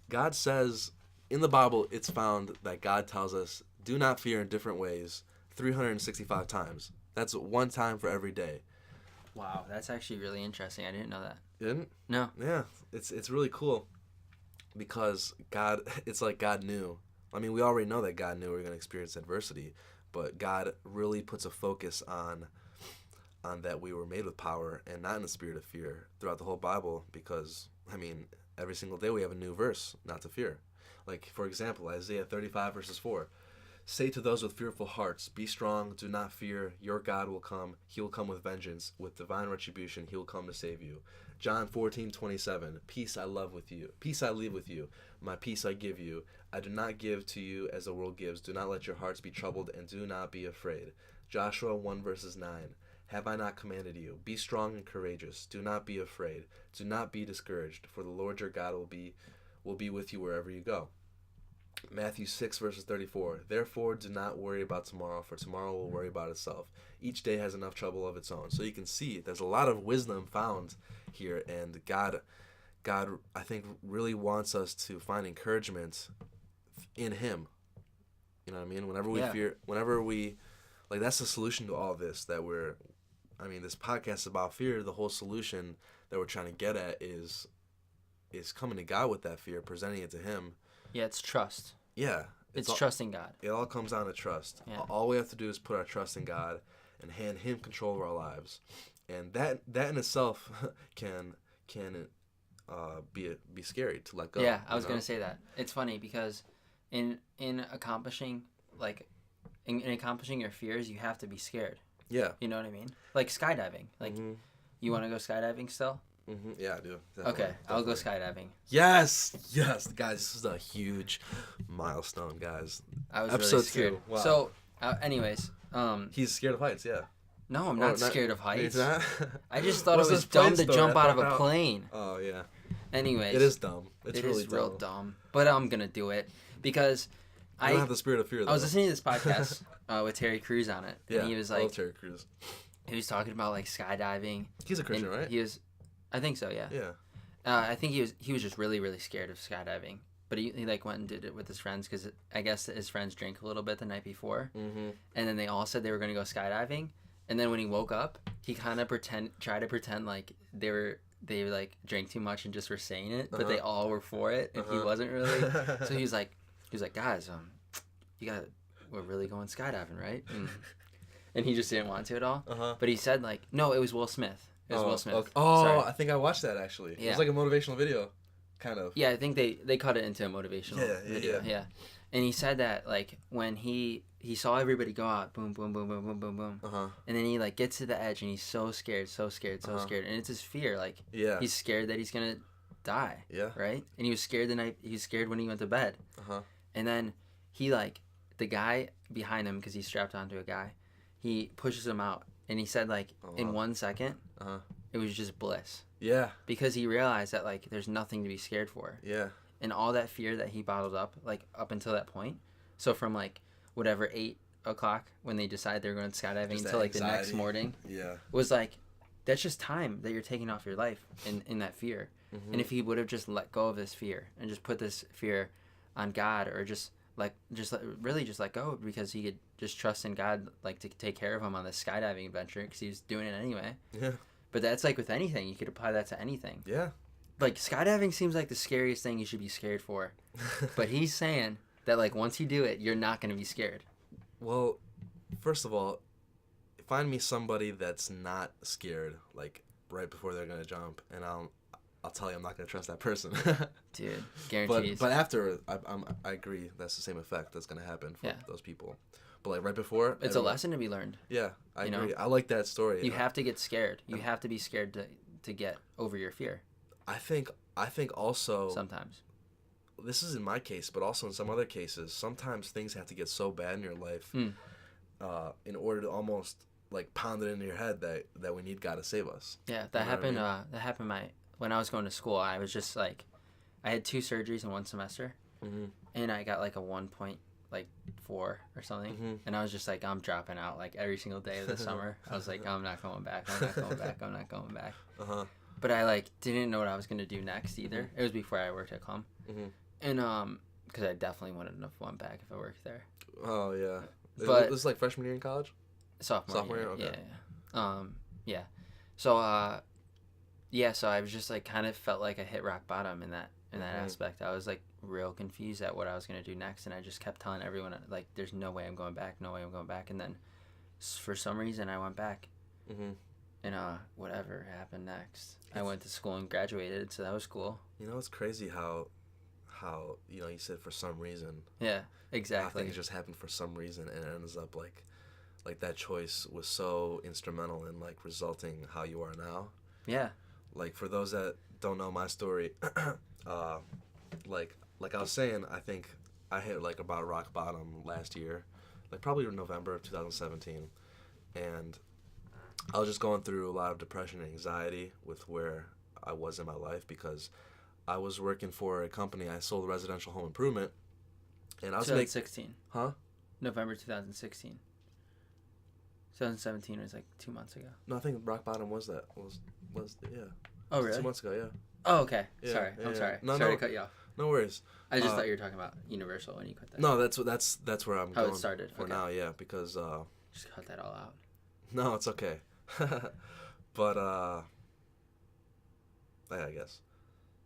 God says in the Bible, it's found that God tells us, "Do not fear" in different ways, 365 times. That's one time for every day. Wow, that's actually really interesting. I didn't know that. You didn't? No. Yeah, it's really cool because God, it's like God knew. I mean, we already know that God knew we were going to experience adversity, but God really puts a focus on that we were made with power and not in the spirit of fear throughout the whole Bible because, I mean, every single day we have a new verse, not to fear. Like, for example, Isaiah 35 verses 4. Say to those with fearful hearts, be strong, do not fear, your God will come. He will come with vengeance, with divine retribution, he will come to save you. John 14:27, peace I leave with you, my peace I give you. I do not give to you as the world gives. Do not let your hearts be troubled, and do not be afraid. Joshua 1 verses 9, have I not commanded you? Be strong and courageous. Do not be afraid. Do not be discouraged, for the Lord your God will be with you wherever you go. Matthew 6 verses 34, therefore do not worry about tomorrow, for tomorrow will worry about itself. Each day has enough trouble of its own. So you can see there's a lot of wisdom found here, and God I think really wants us to find encouragement in him. You know what I mean? Whenever we fear, like, that's the solution to all this this podcast is about fear. The whole solution that we're trying to get at is coming to God with that fear, presenting it to him. Yeah, it's trust. Yeah. It's trusting God. It all comes down to trust. Yeah. All we have to do is put our trust in God and hand him control of our lives. And that in itself can be scary to let go. Yeah, I was going to say that. It's funny because in accomplishing your fears, you have to be scared. Yeah. You know what I mean? Like skydiving. Like, you want to go skydiving still? Mm-hmm. Yeah, I do. Definitely. Okay, I'll go skydiving. Yes, guys, this is a huge milestone, guys. I was Episode really scared. 2. Wow. So, anyways, he's scared of heights. Yeah. No, I'm not scared of heights. He's not? I just thought it was dumb to jump out of a plane. Oh yeah. Anyways, it is dumb. It's really real dumb. But I'm gonna do it because I don't have the spirit of fear. Though. I was listening to this podcast with Terry Crews on it, and he was like, I love Terry Crews. He was talking about like skydiving. He's a Christian, right? He was. I think so, yeah. Yeah. I think he was just really, really scared of skydiving. But he like went and did it with his friends because I guess his friends drank a little bit the night before. Mm-hmm. And then they all said they were going to go skydiving. And then when he woke up, he kind of tried to pretend like they like drank too much and just were saying it, but they all were for it, and he wasn't really. So he was like, guys, we're really going skydiving, right? And he just didn't want to at all. But he said like, no, it was Will Smith. It was Will Smith. Okay. Oh, sorry. I think I watched that actually. Yeah. It was like a motivational video, kind of. Yeah, I think they cut it into a motivational video. Yeah. And he said that like when he saw everybody go out, boom, boom, boom, boom, boom, boom, boom, and then he like gets to the edge and he's so scared, and it's his fear. Like he's scared that he's gonna die. Yeah. Right. And he was scared when he went to bed. And then he like the guy behind him, because he's strapped onto a guy, he pushes him out. And he said, like, in 1 second, it was just bliss. Yeah. Because he realized that, like, there's nothing to be scared for. Yeah. And all that fear that he bottled up, like, up until that point. So from, like, whatever, 8 o'clock when they decide they're going skydiving until, like, the next morning. Yeah. Was, like, that's just time that you're taking off your life in that fear. Mm-hmm. And if he would have just let go of this fear and just put this fear on God, or really let go, because he could just trust in God, like, to take care of him on this skydiving adventure, because he was doing it anyway. Yeah. But that's like with anything. You could apply that to anything. Yeah. Like, skydiving seems like the scariest thing you should be scared for. But he's saying that, like, once you do it, you're not going to be scared. Well, first of all, find me somebody that's not scared, like, right before they're going to jump, and I'll tell you I'm not going to trust that person. Dude, guaranteed. But after, I agree, that's the same effect that's going to happen for those people. But like right before, it's a lesson to be learned. Yeah, I you agree. know? I like that story. You have to get scared. You have to be scared to get over your fear. I think also Sometimes. This is in my case, but also in some other cases, sometimes things have to get so bad in your life in order to almost like pound it into your head that we need God to save us. Yeah, that happened. That happened. When I was going to school, I was just like, I had 2 surgeries in one semester, and I got like a 1.4 or something, and I was just like, I'm dropping out like every single day of the summer. I was like, I'm not going back. I'm not going back. I'm not going back. But I like didn't know what I was gonna do next either. It was before I worked at Clum, and because I definitely wouldn't have went back if I worked there. Oh yeah, but this is like freshman year in college. Sophomore year. Okay. Yeah. So so I was just like kind of felt like I hit rock bottom in that aspect. I was like real confused at what I was gonna do next, and I just kept telling everyone like, "There's no way I'm going back. No way I'm going back." And then for some reason I went back, and whatever happened next, I went to school and graduated. So that was cool. You know, it's crazy how you said for some reason. Yeah, exactly. Things just happened for some reason, and it ends up like that choice was so instrumental in like resulting how you are now. Yeah. Like for those that don't know my story, like I was saying, I think I hit like about rock bottom last year, like probably in November of 2017, and I was just going through a lot of depression and anxiety with where I was in my life because I was working for a company. I sold residential home improvement, and I was 2016. Huh? November 2016. 2017 was like 2 months ago. No, I think rock bottom was yeah. Oh really? 2 months ago, yeah. Oh okay. Yeah, sorry, yeah, I'm sorry. No, sorry to cut you off. No worries. I just thought you were talking about Universal when you quit that. No, that's where I'm How going it started for now. Yeah, because just cut that all out. No, it's okay. But yeah, I guess.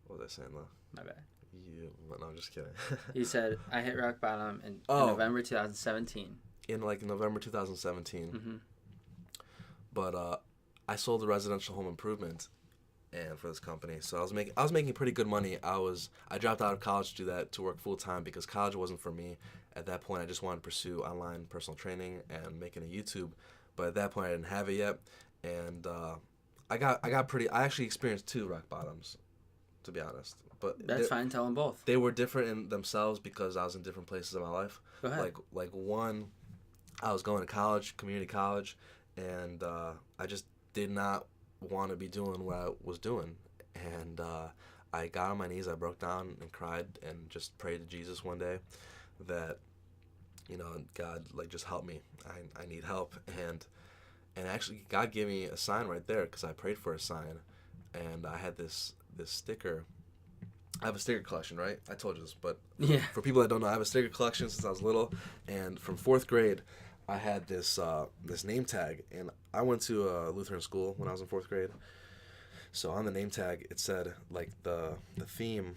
What was I saying though? My bad. No, I'm just kidding. You said I hit rock bottom in November 2017. In like November 2017. But I sold a residential home improvement and for this company. So I was making pretty good money. I dropped out of college to do that, to work full time, because college wasn't for me. At that point I just wanted to pursue online personal training and making a YouTube. But at that point I didn't have it yet. And I actually experienced 2 rock bottoms, to be honest. But that's fine, tell them both. They were different in themselves because I was in different places in my life. Go ahead. Like one, I was going to college, community college, and I just did not want to be doing what I was doing. And I got on my knees, I broke down and cried and just prayed to Jesus one day that, God, like, just help me. I need help. And actually, God gave me a sign right there because I prayed for a sign. And I had this sticker. I have a sticker collection, right? I told you this, but for people that don't know, I have a sticker collection since I was little. And from 4th grade, I had this name tag, and I went to a Lutheran school when I was in 4th grade. So on the name tag, it said like the theme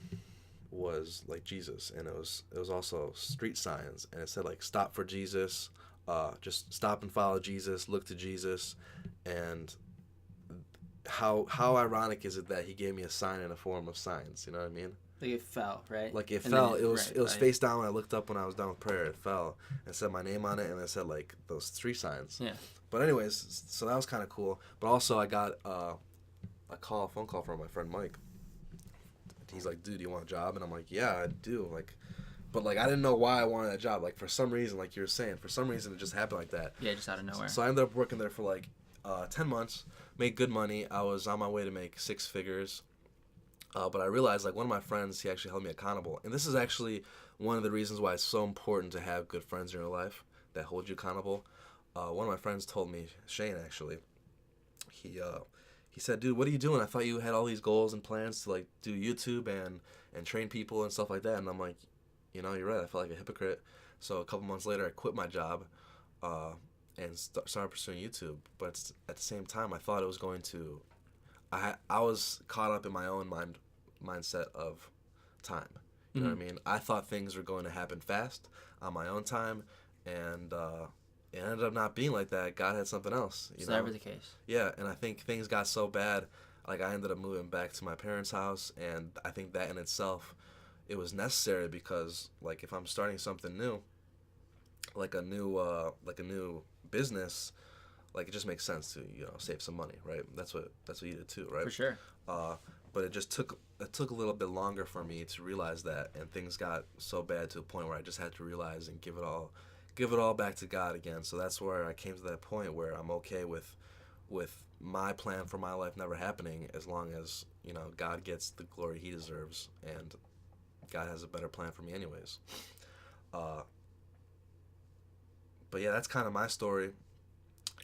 was like Jesus, and it was also street signs, and it said like stop for Jesus, just stop and follow Jesus, look to Jesus, and how ironic is it that he gave me a sign in a form of signs? You know what I mean? Like it fell, right? Like it fell. It was face down when I looked up when I was done with prayer. It fell and said my name on it, and it said like those 3 signs. Yeah. But anyways, so that was kind of cool. But also I got a phone call from my friend Mike. He's like, dude, do you want a job? And I'm like, yeah, I do. But I didn't know why I wanted that job. Like for some reason, like you were saying, for some reason it just happened like that. Yeah, just out of nowhere. So I ended up working there for 10 months, made good money. I was on my way to make 6 figures. But I realized, one of my friends, he actually held me accountable. And this is actually one of the reasons why it's so important to have good friends in your life that hold you accountable. One of my friends told me, Shane, actually, he said, dude, what are you doing? I thought you had all these goals and plans to, do YouTube and train people and stuff like that. And I'm like, you're right. I felt like a hypocrite. So a couple months later, I quit my job and started pursuing YouTube. But at the same time, I thought it was going to... I was caught up in my own mindset of time. You know what I mean? I thought things were going to happen fast on my own time, and it ended up not being like that. God had something else. It's never the case. Yeah, and I think things got so bad, I ended up moving back to my parents' house, and I think that in itself, it was necessary because, if I'm starting something new, like a new business, like it just makes sense to save some money, right? That's what you did too, right? For sure. But it took a little bit longer for me to realize that, and things got so bad to a point where I just had to realize and give it all back to God again. So that's where I came to that point where I'm okay with my plan for my life never happening, as long as God gets the glory He deserves, and God has a better plan for me anyways. But yeah, that's kind of my story.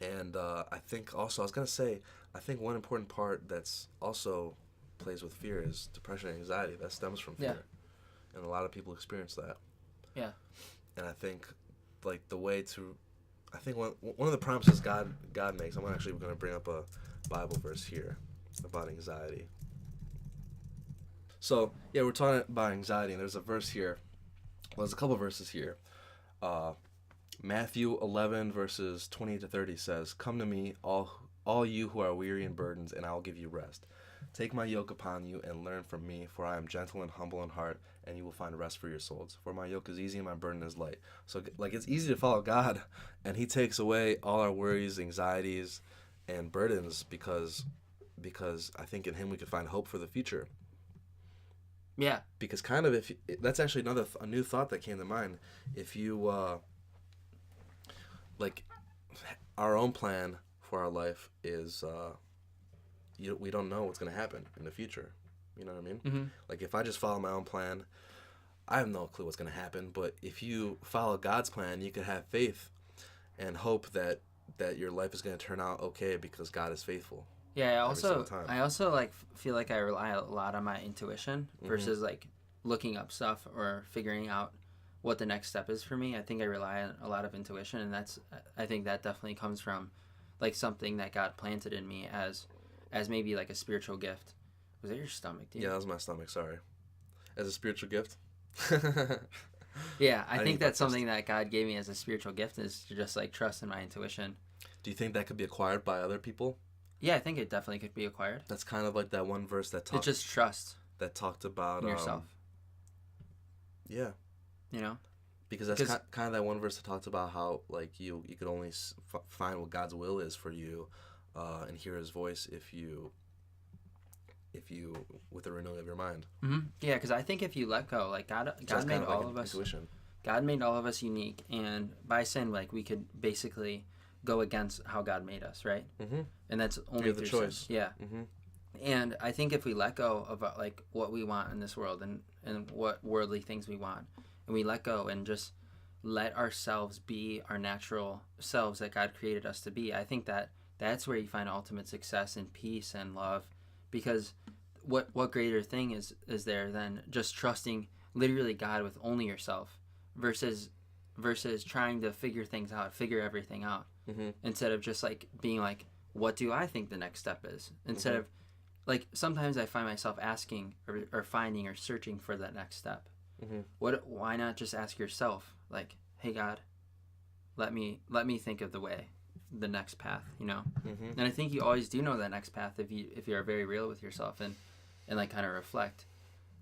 And I think also, I was going to say, I think one important part that's also plays with fear is depression and anxiety. That stems from fear. Yeah. And a lot of people experience that. Yeah. And I think, like, the way to... I think one of the promises God makes, I'm actually going to bring up a Bible verse here about anxiety. So, yeah, we're talking about anxiety, and there's a verse here. Well, there's a couple verses here. Matthew 11, verses 20 to 30 says, "Come to me, all you who are weary and burdened, and I will give you rest. Take my yoke upon you and learn from me, for I am gentle and humble in heart, and you will find rest for your souls. For my yoke is easy and my burden is light." So, like, it's easy to follow God, and He takes away all our worries, anxieties, and burdens because I think in Him we can find hope for the future. Yeah. Because kind of that's actually a new thought that came to mind. If you like, our own plan for our life is we don't know what's going to happen in the future. You know what I mean? Mm-hmm. Like, if I just follow my own plan, I have no clue what's going to happen. But if you follow God's plan, you can have faith and hope that your life is going to turn out okay because God is faithful. Yeah, I also like feel like I rely a lot on my intuition versus like looking up stuff or figuring out what the next step is for me. I think I rely on a lot of intuition, and I think that definitely comes from like something that God planted in me as maybe like a spiritual gift. Was that your stomach, dude? Yeah, that was my stomach, sorry. As a spiritual gift? Yeah, I think that's something that God gave me as a spiritual gift, is to just like trust in my intuition. Do you think that could be acquired by other people? Yeah, I think it definitely could be acquired. That's kind of like that one verse that talked... It's just trust. That talked about... yourself. Yeah. You know? Because that's kind of that one verse that talks about how, like, you could only find what God's will is for you and hear His voice if you with the renewing of your mind. Mm-hmm. Yeah, because I think if you let go, like God made all of us. Intuition. God made all of us unique, and by sin, like, we could basically go against how God made us, right? Mm-hmm. And that's only through the choice. Sin. Yeah. Mm-hmm. And I think if we let go of like what we want in this world and what worldly things we want, and we let go and just let ourselves be our natural selves that God created us to be, I think that's where you find ultimate success and peace and love. Because what greater thing is there than just trusting literally God with only yourself versus trying to figure everything out, instead of just like being like, what do I think the next step is, instead of like, sometimes I find myself asking or finding or searching for that next step. Why not just ask yourself, like, hey God, let me think of the next path, you know? And I think you always do know that next path if you are very real with yourself and like kind of reflect.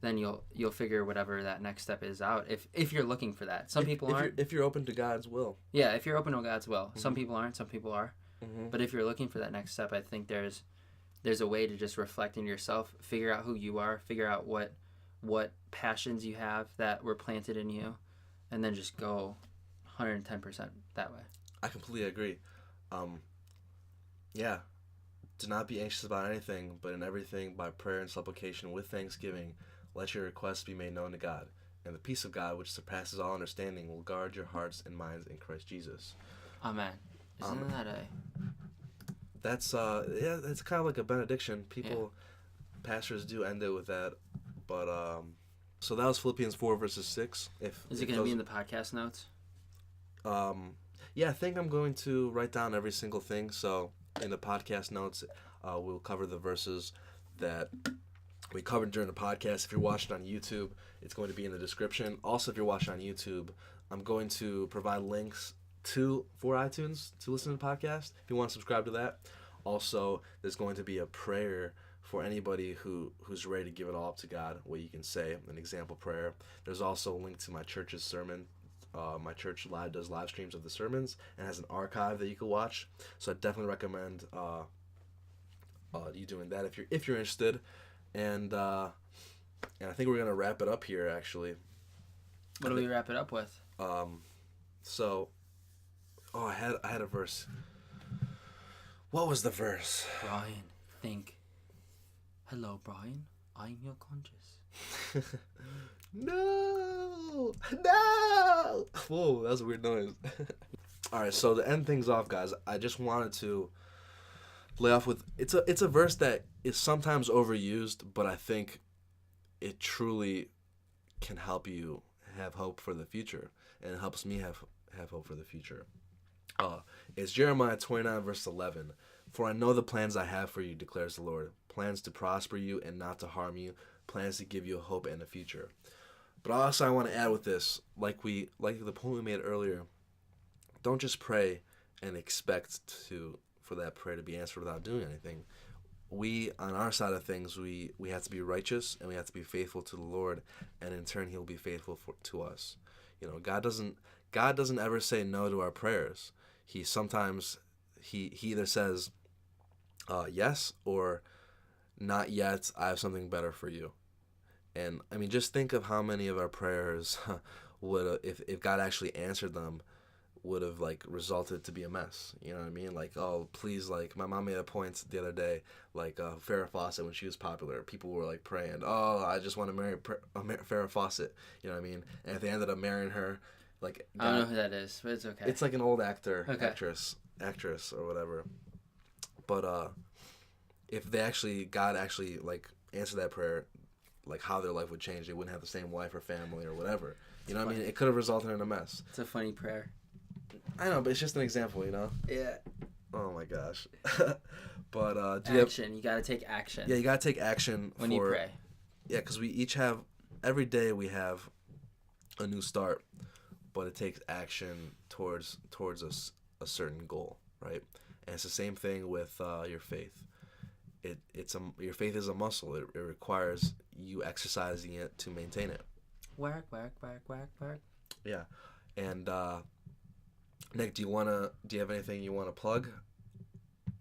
Then you'll figure whatever that next step is out if you're looking for that. Some people aren't. If you're open to God's will. Yeah, if you're open to God's will. Some people aren't, some people are. But if you're looking for that next step, I think there's a way to just reflect in yourself, figure out who you are, figure out what passions you have that were planted in you, and then just go 110% that way. I completely agree. Yeah. Do not be anxious about anything, but in everything by prayer and supplication with thanksgiving, let your requests be made known to God. And the peace of God, which surpasses all understanding, will guard your hearts and minds in Christ Jesus. Amen. Isn't that That's it's kind of like a benediction. Pastors do end it with that, but so that was Philippians 4 verses 6. Is it going to be in the podcast notes? Yeah, I think I'm going to write down every single thing. So in the podcast notes, we'll cover the verses that we covered during the podcast. If you're watching on YouTube, it's going to be in the description. Also, if you're watching on YouTube, I'm going to provide links for iTunes to listen to the podcast if you want to subscribe to that. Also, there's going to be a prayer for anybody who's ready to give it all up to God, what you can say, an example prayer. There's also a link to my church's sermon My church does live streams of the sermons and has an archive that you can watch. So I definitely recommend you doing that if you're interested. And I think we're gonna wrap it up here. Actually, What do we wrap it up with? So, I had a verse. What was the verse? Brian, think. Hello, Brian. I'm your conscious. No! Whoa, that was a weird noise. All right, so to end things off, guys, I just wanted to lay off with it's a verse that is sometimes overused, but I think it truly can help you have hope for the future, and it helps me have hope for the future. It's Jeremiah 29 verse 11. For I know the plans I have for you, declares the Lord, plans to prosper you and not to harm you, plans to give you a hope and a future. But also I want to add with this, like the point we made earlier, don't just pray and expect for that prayer to be answered without doing anything. We, on our side of things, we have to be righteous and we have to be faithful to the Lord, and in turn He'll be faithful to us. You know, God doesn't ever say no to our prayers. He either says yes or not yet, I have something better for you. And I mean, just think of how many of our prayers would, if God actually answered them, would have like resulted to be a mess. You know what I mean? Like, oh, please, like my mom made a point the other day, like Farrah Fawcett, when she was popular, people were like praying, oh, I just want to marry Farrah Fawcett. You know what I mean? And if they ended up marrying her, like I don't know who that is, but it's okay. It's like an old actor, okay. actress or whatever. But if God actually like answered that prayer, like how their life would change. They wouldn't have the same wife or family or whatever. You know what I mean? It could have resulted in a mess. It's a funny prayer. I know, but it's just an example, you know? Yeah. Oh my gosh. But you gotta take action. Yeah, you gotta take action when you pray. Yeah, because we each have, every day we have a new start, but it takes action towards a certain goal, right? And it's the same thing with your faith. Your faith is a muscle. It requires you exercising it to maintain it. Work. Yeah, and Nick, do you have anything you want to plug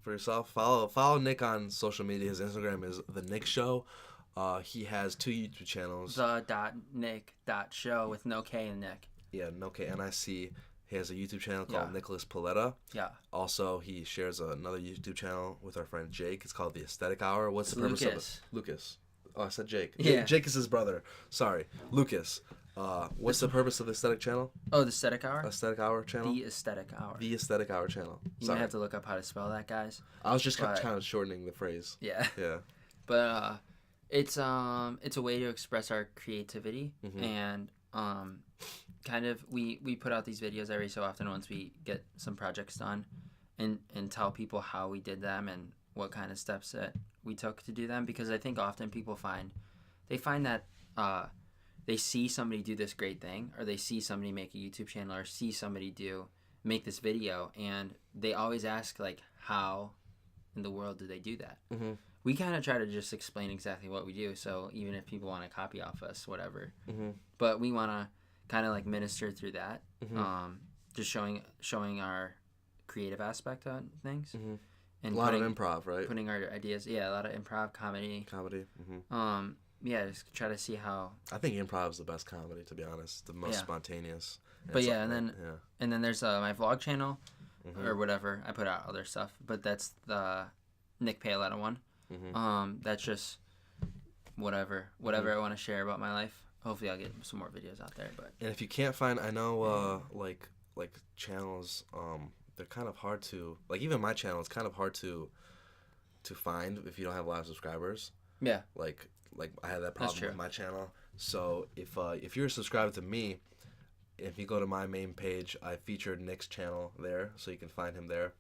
for yourself? Follow Nick on social media. His Instagram is The Nic Show. He has 2 YouTube channels. The.Nic.show with no K in Nick. Yeah, no K, N-I-C. He has a YouTube channel called Nic Paoletta. Yeah. Also, he shares another YouTube channel with our friend Jake. It's called The Aesthetic Hour. What's the purpose of it? Lucas. Oh, I said Jake. Yeah. Jake is his brother. Sorry. Lucas. What's the purpose of the Aesthetic channel? Oh, the Aesthetic Hour? Aesthetic Hour channel? The Aesthetic Hour. The Aesthetic Hour channel. You might have to look up how to spell that, guys. I was just kind of shortening the phrase. Yeah. Yeah. But it's a way to express our creativity, Mm-hmm. and kind of we put out these videos every so often once we get some projects done, and tell people how we did them and what kind of steps that we took to do them, because I think often people find that they see somebody do this great thing, or they see somebody make a YouTube channel, or see somebody make this video, and they always ask, like, how in the world do they do that? Mm-hmm. We kind of try to just explain exactly what we do, so even if people want to copy off us, whatever. Mm-hmm. But we want to kind of like minister through that, Mm-hmm. just showing our creative aspect on things. Mm-hmm. And a lot of improv, right? Putting our ideas, a lot of improv, comedy. Mm-hmm. Just try to see how. I think improv is the best comedy, to be honest. The most spontaneous. And then there's my vlog channel, mm-hmm. or whatever. I put out other stuff, but that's the Nic Paoletta one. Mm-hmm. That's just whatever Mm-hmm. I want to share about my life. Hopefully I'll get some more videos out there. But and if you can't find, I know like channels, they're kind of hard to, like, even my channel, it's kind of hard to find if you don't have a lot of subscribers. Yeah. Like I had that problem with my channel. So if you're subscribed to me, if you go to my main page, I featured Nick's channel there, so you can find him there.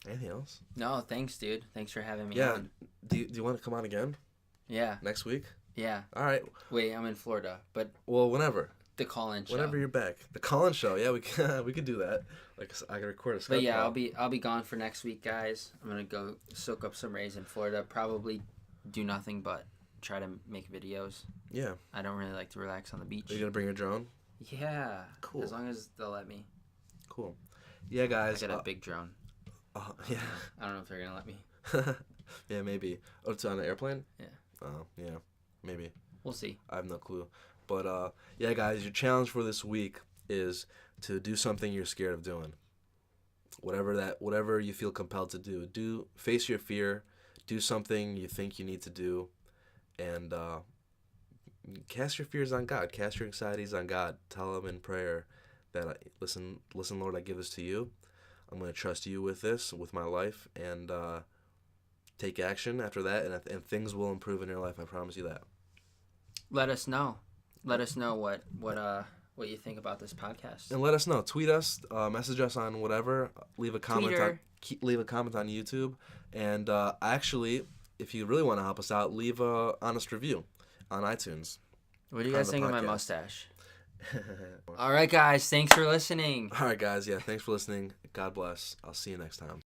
Anything else? No, thanks, dude. Thanks for having me on. Do you want to come on again? Yeah. Next week? Yeah. All right. Wait, I'm in Florida, but whenever. The call-in show. Whenever you're back. The call-in show. Yeah, we could do that. Like, I can record a Skype But yeah, call. I'll be gone for next week, guys. I'm gonna go soak up some rays in Florida. Probably do nothing but try to make videos. Yeah. I don't really like to relax on the beach. Are you gonna bring your drone? Yeah. Cool. As long as they'll let me. Cool. Yeah, guys. I got a big drone. Yeah. I don't know if they're gonna let me. Yeah, maybe. Oh, it's on an airplane? Yeah. Oh, yeah. Maybe. We'll see. I have no clue. But, yeah, guys, your challenge for this week is to do something you're scared of doing. Whatever you feel compelled to do. Face your fear. Do something you think you need to do. And cast your fears on God. Cast your anxieties on God. Tell him in prayer that, listen, Lord, I give this to you. I'm going to trust you with this, with my life, and take action after that, and things will improve in your life. I promise you that. Let us know. Let us know what you think about this podcast. And let us know. Tweet us, message us on whatever. Leave a comment on YouTube. And actually, if you really want to help us out, leave a honest review on iTunes. What do you guys think of my mustache? All right, guys. Thanks for listening. All right, guys. Yeah, thanks for listening. God bless. I'll see you next time.